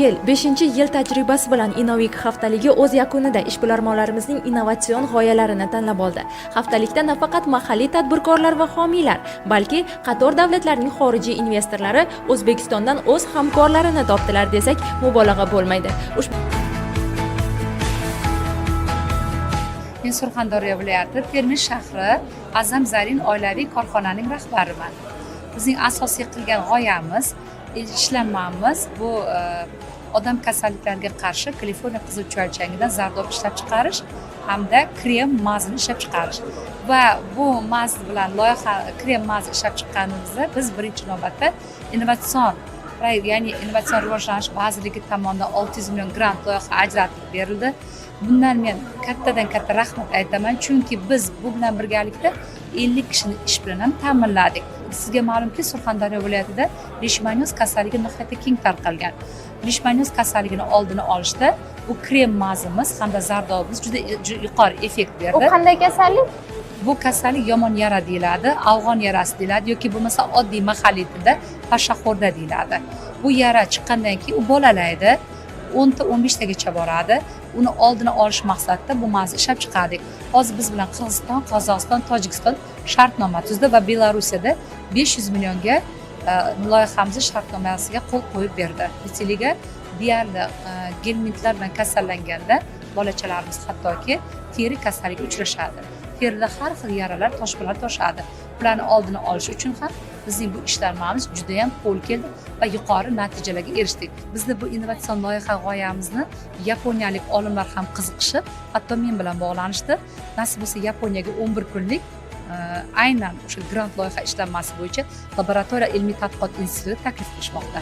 yil 5-yil tajribasi bilan Innovik haftaligi o'z yakunida ishbilarmonlarimizning innovatsion g'oyalarini tanlab oldi. Haftalikda nafaqat mahalliy tadbirkorlar va homiylar, balki qator davlatlarning xorijiy investorlari O'zbekistondan o'z hamkorlarini topdilar desak, mubolag'a bo'lmaydi. Men Surxondaryo viloyati Termiz shahri Azam Zarin oilaviy korxonaning rahbariman. Bizning asosiy qilgan g'oyamiz, ishlanmamiz bu odam kasalliklariga qarshi Kaliforniya qizil chuvalchangidan zardob ishlab chiqarish hamda krem mazini ishlab chiqarish. Va bu maz bilan krem maz ishlab chiqqanimizda biz birinchi navbatda innovatsion rivojlanish vazirligi tomonidan 600 million grant loyiha ajratib berildi. Bundan men kattadan katta rahmat aytaman, chunki biz bu bilan birgalikda 50 kishini ish bilan ham ta'minladik. Sizga ma'lumki, Surxondaryo viloyatida leishmaniyoz kasalligi nihoyatda keng tarqalgan. Leishmaniyoz kasalligini oldini olishda bu krem mazimiz hamda zardobimiz juda yuqori effekt berdi. U qanday kasallik? Bu kasallik yomon yara deyiladi, afg'on yarasi deyiladi yoki bo'lmasa oddiy mahalliy tilda pashshaxo'rda deyiladi. Bu yara chiqqandan keyin u bolalaydi, 10-15 tagacha boradi. Uni oldini olish maqsadida bu mazni ishlab chiqardik. Hozir biz bilan Qirg'iziston, Qozog'iston, Tojikiston shartnoma tuzdi va Belarusiyada 500 millionga loyihamizni shartnomasiga qo'l qo'yib berdi. Misliga deyarli gelmintlar bilan kasallanganda bolachalarimiz hattoki teri kasalligiga uchrashadi. Terida har xil yaralar, toshmalar toshadi. Ularni oldini olish uchun ham bizning bu ishlarimiz juda ham qo'l keldi va yuqori natijalarga erishdik. Bizni bu innovatsion loyiha g'oyamizni yaponiyalik olimlar ham qiziqishib, hatto men bilan bog'lanishdi. Nasib bo'lsa Yaponiyaga 11 kunlik aynan o'sha grant loyiha ishlanmasi bo'yicha laboratoriya ilmiy tadqiqot instituti taklif qilishmoqda.